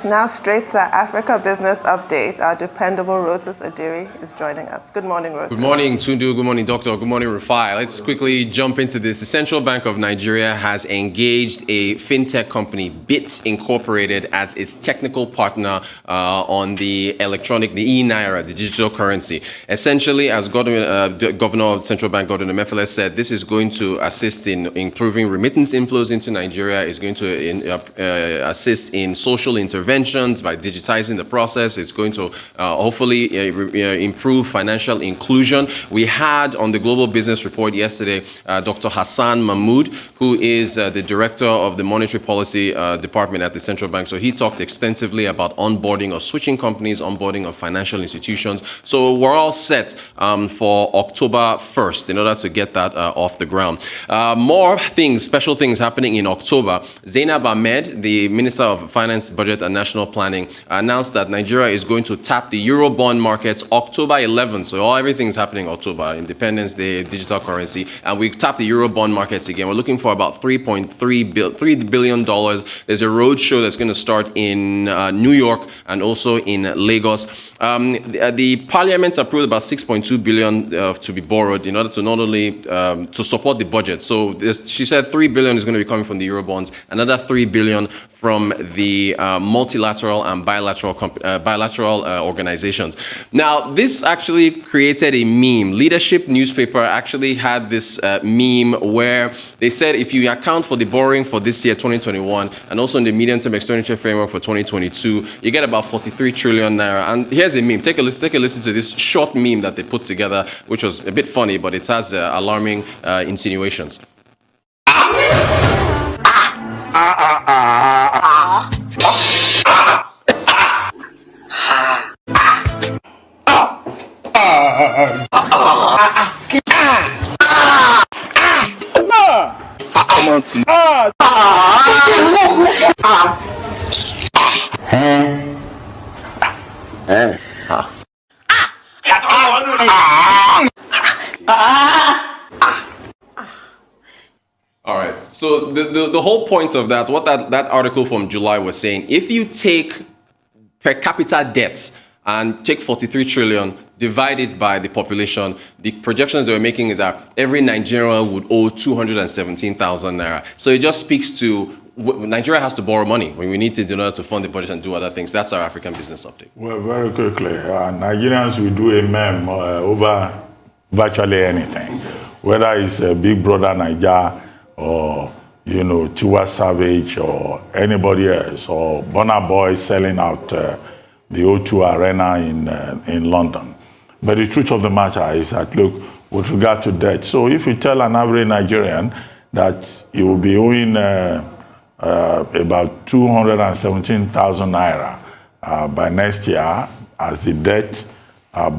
Now straight to our Africa Business Update. Our dependable Rotus Adiri is joining us. Good morning, Rotus. Good morning, Tundu. Good morning, Doctor. Good morning, Rufai. Let's quickly jump into this. The Central Bank of Nigeria has engaged a fintech company, Bits Incorporated, as its technical partner on the E-Naira, the digital currency. Essentially, as Governor of the Central Bank, Gordon Emefiele, said, this is going to assist in improving remittance inflows into Nigeria. It's going to assist in social interventions by digitizing the process. It's going to hopefully improve financial inclusion. We had on the Global Business Report yesterday Dr. Hassan Mahmood, who is the director of the Monetary Policy Department at the Central Bank. So he talked extensively about onboarding or switching companies, onboarding of financial institutions. So we're all set for October 1st in order to get that off the ground. More things, special things happening in October. Zainab Ahmed, the Minister of Finance, Budget and National Planning, announced that Nigeria is going to tap the Eurobond markets October 11th. So everything's happening October, Independence Day, digital currency, and we tap the Eurobond markets again. We're looking for about $3 billion. There's a road show that's going to start in New York and also in Lagos. The Parliament approved about $6.2 billion to be borrowed in order to not only to support the budget. So she said $3 billion is going to be coming from the Eurobonds, another $3 billion from the multilateral and bilateral organizations. Now, this actually created a meme. Leadership newspaper actually had this meme where they said if you account for the borrowing for this year, 2021, and also in the medium-term expenditure framework for 2022, you get about 43 trillion naira. And here's a meme. Take a listen to this short meme that they put together, which was a bit funny, but it has alarming insinuations. All right. So the whole point of that, what that article from July was saying, if you take per capita debt and take 43 trillion divided by the population, the projections they were making is that every Nigerian would owe 217,000 naira. So it just speaks to Nigeria has to borrow money when we need to in order to fund the budget and do other things. That's our African Business Update. Well, very quickly, Nigerians will do a meme over virtually anything, whether it's Big Brother Niger or Tiwa Savage or anybody else, or Burna Boy selling out the O2 Arena in London. But the truth of the matter is that, look, with regard to debt, so if you tell an average Nigerian that he will be owing about 217,000 naira by next year as the debt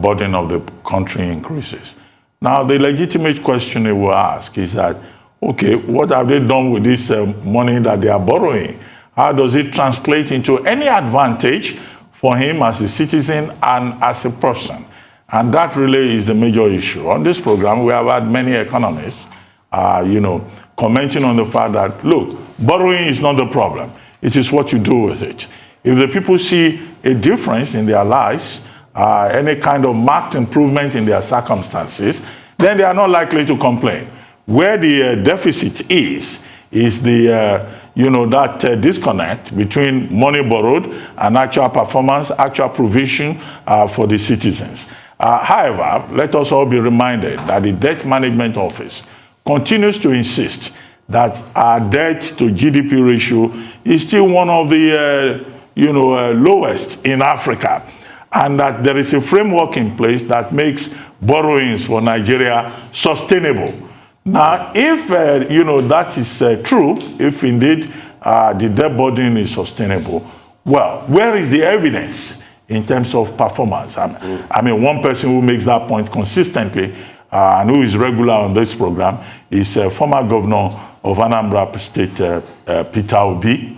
burden of the country increases. Now, the legitimate question they will ask is that, okay, what have they done with this money that they are borrowing? How does it translate into any advantage for him as a citizen and as a person? And that really is the major issue. On this program, we have had many economists, commenting on the fact that, look, borrowing is not the problem. It is what you do with it. If the people see a difference in their lives, any kind of marked improvement in their circumstances, then they are not likely to complain. Where the deficit is the, that disconnect between money borrowed and actual performance, actual provision for the citizens. However, let us all be reminded that the Debt Management Office continues to insist that our debt to GDP ratio is still one of the, lowest in Africa, and that there is a framework in place that makes borrowings for Nigeria sustainable. Now, if, that is true, if indeed the debt burden is sustainable, well, where is the evidence in terms of performance? I mean, one person who makes that point consistently and who is regular on this program is former governor of Anambra State, Peter Obi.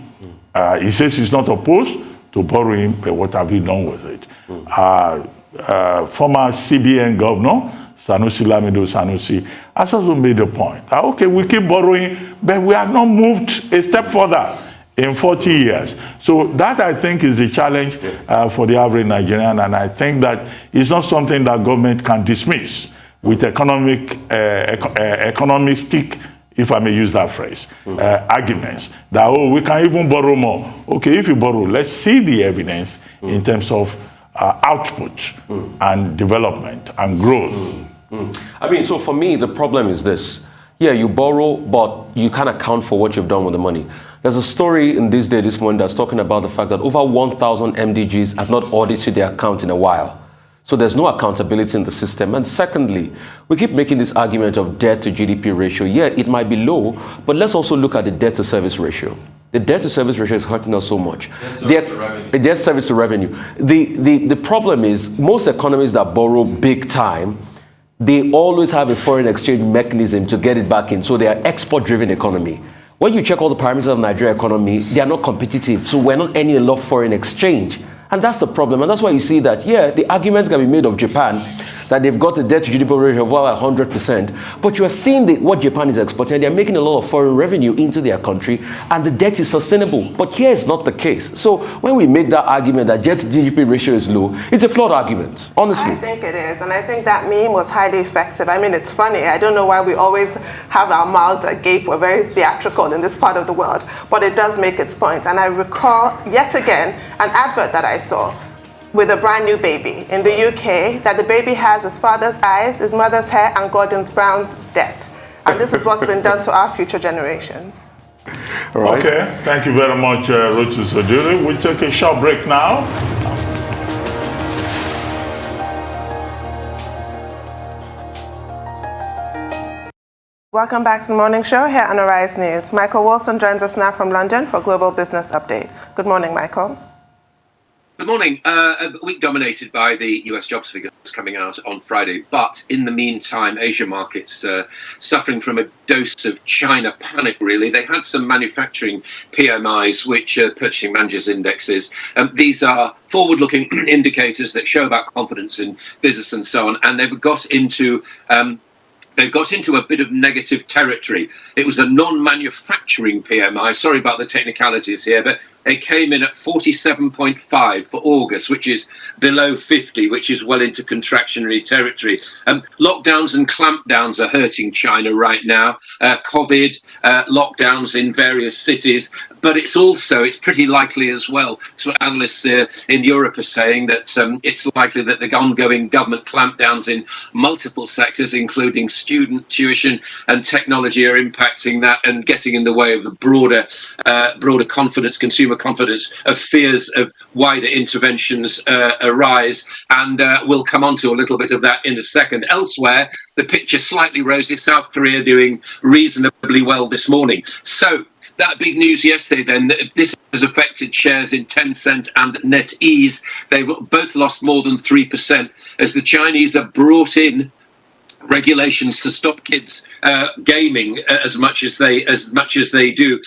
He says he's not opposed to borrowing, but what have you done with it? Former CBN governor, Sanusi Lamido Sanusi, has also made a point that, okay, we keep borrowing, but we have not moved a step further in 40 years. So that, I think, is the challenge for the average Nigerian, and I think that it's not something that government can dismiss with economistic, if I may use that phrase, arguments that, oh, we can even borrow more. Okay, if you borrow, let's see the evidence in terms of output and development and growth. I mean, so for me, the problem is this. Yeah, you borrow, but you can't account for what you've done with the money. There's a story in this morning that's talking about the fact that over 1,000 MDGs have not audited their account in a while. So there's no accountability in the system. And secondly, we keep making this argument of debt to GDP ratio. Yeah, it might be low, but let's also look at the debt to service ratio. The debt to service ratio is hurting us so much. The debt service to revenue. The problem is most economies that borrow big time, they always have a foreign exchange mechanism to get it back in. So they are export-driven economy. When you check all the parameters of Nigeria economy, they are not competitive. So we're not earning enough foreign exchange. And that's the problem. And that's why you see that, yeah, the argument can be made of Japan that they've got a debt to GDP ratio of about 100%. But you are seeing what Japan is exporting. They're making a lot of foreign revenue into their country, and the debt is sustainable. But here it's not the case. So when we make that argument that debt to GDP ratio is low, it's a flawed argument, honestly. I think it is. And I think that meme was highly effective. I mean, it's funny. I don't know why we always have our mouths agape. We're very theatrical in this part of the world. But it does make its point. And I recall, yet again, an advert that I saw with a brand new baby in the UK, that the baby has his father's eyes, his mother's hair, and Gordon Brown's debt. And this is what's been done to our future generations. All right. Okay, thank you very much, Rotus Odiri. We'll take a short break now. Welcome back to the morning show here on Arise News. Michael Wilson joins us now from London for Global Business Update. Good morning, Michael. Good morning. A week dominated by the US jobs figures coming out on Friday. But in the meantime, Asia markets suffering from a dose of China panic, really. They had some manufacturing PMIs, which are purchasing managers' indexes. These are forward-looking indicators that show about confidence in business and so on. And they've got into a bit of negative territory. It was a non-manufacturing PMI. Sorry about the technicalities here, but it came in at 47.5 for August, which is below 50, which is well into contractionary territory. Lockdowns and clampdowns are hurting China right now. COVID, lockdowns in various cities, but it's pretty likely as well. That's what analysts in Europe are saying, that it's likely that the ongoing government clampdowns in multiple sectors, including student tuition and technology, are impacting that and getting in the way of the broader confidence, consumer confidence, of fears of wider interventions arise. And we'll come on to a little bit of that in a second. Elsewhere, the picture slightly rosy. South Korea doing reasonably well this morning. So that big news yesterday, then, this has affected shares in Tencent and NetEase. They've both lost more than 3% as the Chinese have brought in regulations to stop kids gaming as much as they do.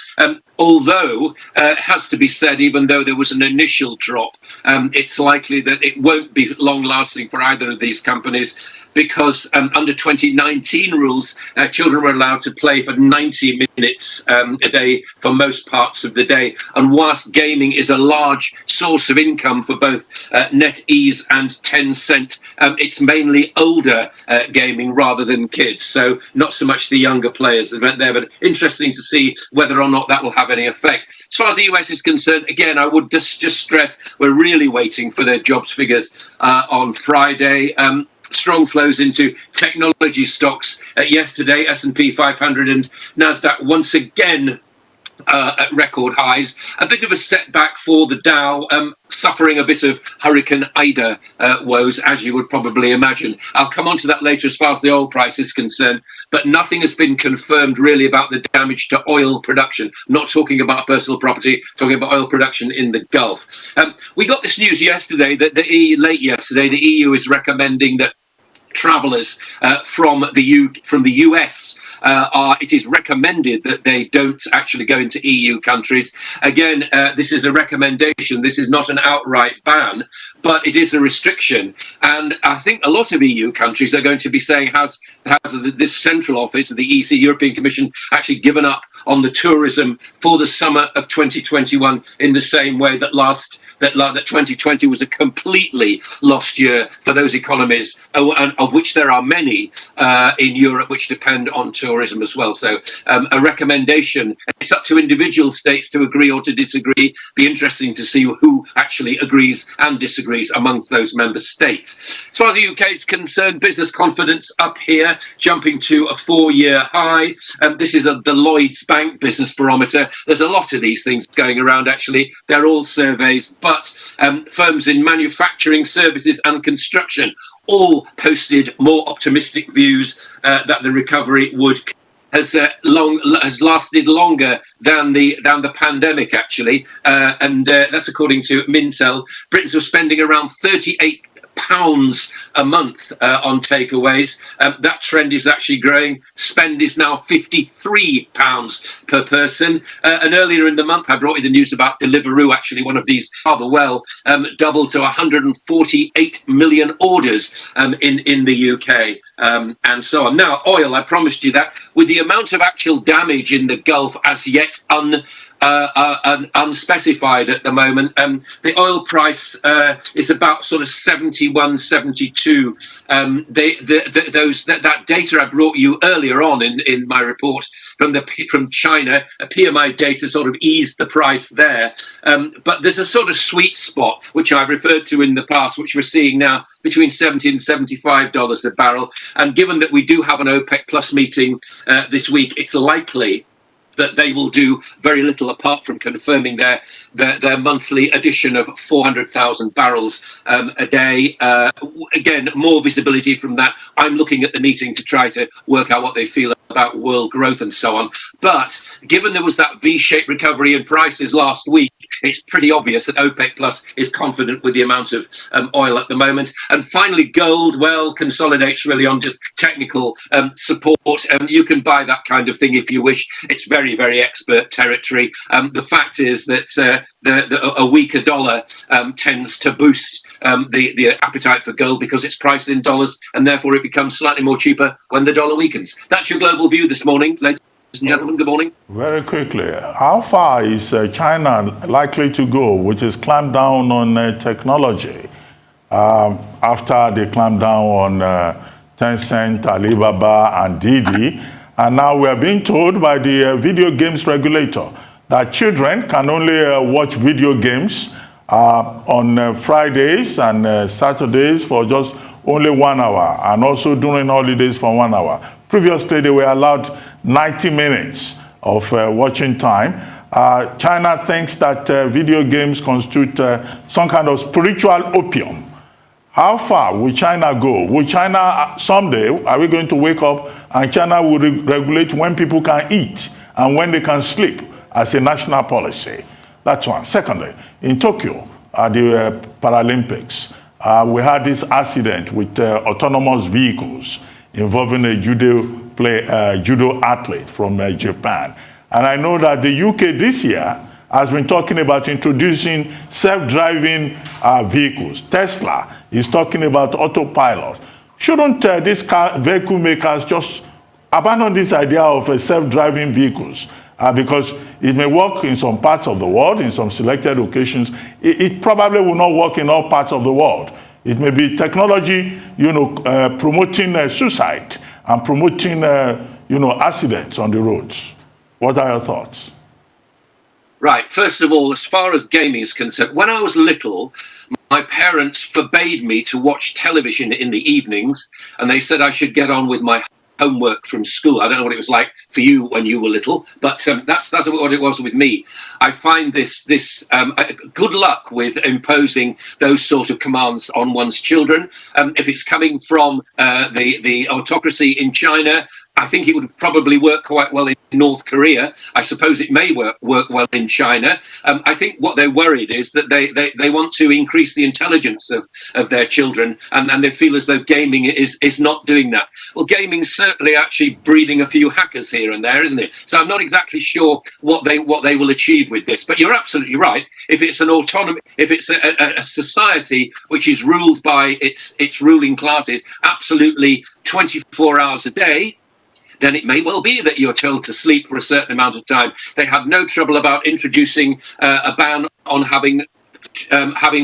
Although it has to be said, even though there was an initial drop, it's likely that it won't be long lasting for either of these companies, because under 2019 rules, children were allowed to play for 90 minutes a day for most parts of the day. And whilst gaming is a large source of income for both NetEase and Tencent, it's mainly older gaming rather than kids. So not so much the younger players that went there, but interesting to see whether or not that will have any effect. As far as the US is concerned, again, I would just stress we're really waiting for their jobs figures on Friday. Strong flows into technology stocks yesterday. S&P 500 and Nasdaq once again at record highs. A bit of a setback for the Dow, suffering a bit of Hurricane Ida woes, as you would probably imagine. I'll come on to that later as far as the oil price is concerned, but nothing has been confirmed really about the damage to oil production. I'm not talking about personal property, talking about oil production in the Gulf. We got this news yesterday that late yesterday, the EU is recommending that travellers from the US it is recommended that they don't actually go into EU countries. Again, this is a recommendation. This is not an outright ban, but it is a restriction. And I think a lot of EU countries are going to be saying, has this central office of the EC, European Commission, actually given up on the tourism for the summer of 2021 in the same way that 2020 was a completely lost year for those economies, and of which there are many in Europe which depend on tourism as well. So a recommendation, it's up to individual states to agree or to disagree. Be interesting to see who actually agrees and disagrees amongst those member states. As far as the UK is concerned, business confidence up here, jumping to a 4-year high. This is the Lloyds Bank Business Barometer. There's a lot of these things going around, actually. They're all surveys, but firms in manufacturing, services and construction all posted more optimistic views that the recovery has lasted longer than the pandemic, actually, and that's according to Mintel. Britons are spending around £38 a month on takeaways. That trend is actually growing. Spend is now £53 per person. And earlier in the month, I brought you the news about Deliveroo, actually, one of these rather well, doubled to 148 million orders in the UK, and so on. Now, oil, I promised you that. With the amount of actual damage in the Gulf as yet unspecified at the moment, the oil price is about sort of 71, 72. That data I brought you earlier on in my report from China, a PMI data sort of eased the price there. But there's a sort of sweet spot, which I've referred to in the past, which we're seeing now between $70 and $75 a barrel. And given that we do have an OPEC Plus meeting this week, it's likely that they will do very little apart from confirming their monthly addition of 400,000 barrels a day. Again, more visibility from that. I'm looking at the meeting to try to work out what they feel about world growth and so on. But given there was that V-shaped recovery in prices last week, it's pretty obvious that OPEC Plus is confident with the amount of oil at the moment. And finally, gold, well, consolidates really on just technical support. You can buy that kind of thing if you wish. It's very, very expert territory. The fact is that a weaker dollar tends to boost the appetite for gold because it's priced in dollars, and therefore it becomes slightly more cheaper when the dollar weakens. That's your global view this morning, ladies and gentlemen. Good morning. Very quickly, how far is China likely to go, which is clamp down on technology, after they clamped down on Tencent, Alibaba, and Didi? And now we are being told by the video games regulator that children can only watch video games on Fridays and Saturdays for just only 1 hour, and also during holidays for 1 hour. Previously, they were allowed 90 minutes of watching time. China thinks that video games constitute some kind of spiritual opium. How far will China go? Will China someday, are we going to wake up and China will regulate when people can eat and when they can sleep as a national policy? That's one. Secondly, in Tokyo, at the Paralympics, we had this accident with autonomous vehicles involving a judo athlete from Japan. And I know that the UK this year has been talking about introducing self-driving vehicles. Tesla is talking about autopilot. Shouldn't these vehicle makers just abandon this idea of self-driving vehicles? Because it may work in some parts of the world, in some selected occasions. It probably will not work in all parts of the world. It may be technology, promoting suicide and promoting, accidents on the roads. What are your thoughts? Right. First of all, as far as gaming is concerned, when I was little, my parents forbade me to watch television in the evenings, and they said I should get on with my homework from school. I don't know what it was like for you when you were little, but that's what it was with me. I find this good luck with imposing those sort of commands on one's children. If it's coming from the autocracy in China, I think it would probably work quite well in North Korea. I suppose it may work well in China. I think what they're worried is that they want to increase the intelligence of their children, and they feel as though gaming is not doing that. Well, gaming's certainly actually breeding a few hackers here and there, isn't it? So I'm not exactly sure what they will achieve with this. But you're absolutely right. If it's an autonomy, if it's a society which is ruled by its ruling classes, absolutely 24 hours a day, then it may well be that you're told to sleep for a certain amount of time. They had no trouble about introducing a ban on having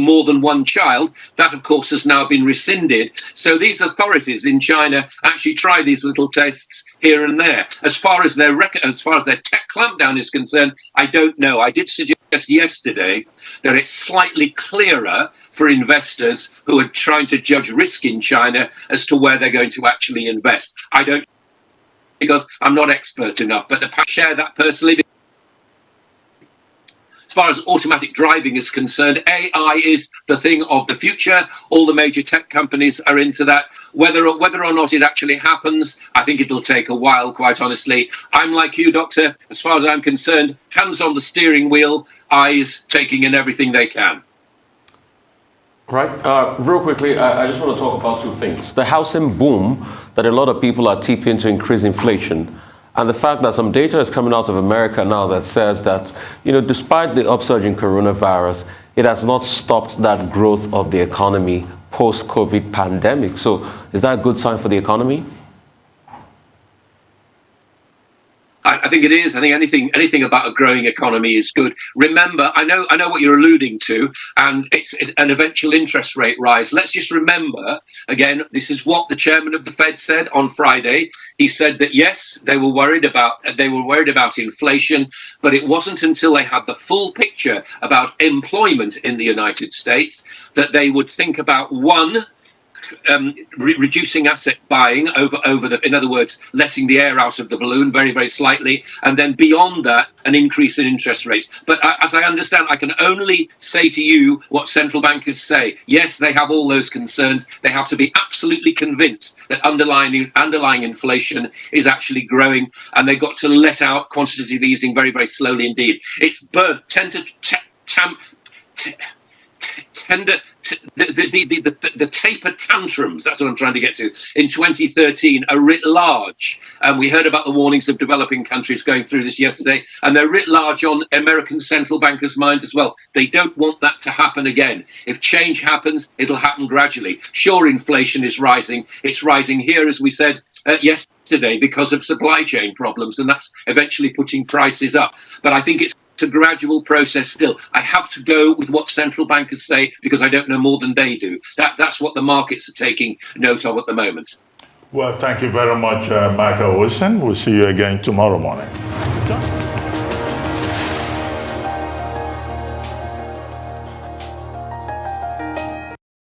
more than one child. That, of course, has now been rescinded. So these authorities in China actually try these little tests here and there. As far as their tech clampdown is concerned, I don't know. I did suggest yesterday that it's slightly clearer for investors who are trying to judge risk in China as to where they're going to actually invest. I don't, because I'm not expert enough, but I share that personally. As far as automatic driving is concerned, AI is the thing of the future. All the major tech companies are into that. Whether or not it actually happens, I think it'll take a while, quite honestly. I'm like you, Doctor. As far as I'm concerned, hands on the steering wheel, eyes taking in everything they can. Right. Real quickly, I just want to talk about two things. The housing boom that a lot of people are tipping to increase inflation, and the fact that some data is coming out of America now that says that, despite the upsurge in coronavirus, it has not stopped that growth of the economy post-COVID pandemic. So is that a good sign for the economy? I think it is. I think anything about a growing economy is good. Remember, I know what you're alluding to, and it's an eventual interest rate rise. Let's just remember, again, this is what the chairman of the Fed said on Friday. He said that yes, they were worried about inflation, but it wasn't until they had the full picture about employment in the United States that they would think about reducing asset buying in other words, letting the air out of the balloon very, very slightly, and then beyond that, an increase in interest rates. But as I understand, I can only say to you what central bankers say. Yes, they have all those concerns. They have to be absolutely convinced that underlying inflation is actually growing, and they've got to let out quantitative easing very, very slowly indeed. It's the taper tantrums, that's what I'm trying to get to, in 2013 are writ large. And we heard about the warnings of developing countries going through this yesterday, and they're writ large on American central bankers' minds as well. They don't want that to happen again. If change happens, it'll happen gradually. Sure, inflation is rising. It's rising here, as we said yesterday, because of supply chain problems, and that's eventually putting prices up. But I think it's a gradual process still. I have to go with what central bankers say because I don't know more than they do. That's what the markets are taking note of at the moment. Well, thank you very much, Michael Wilson. We'll see you again tomorrow morning.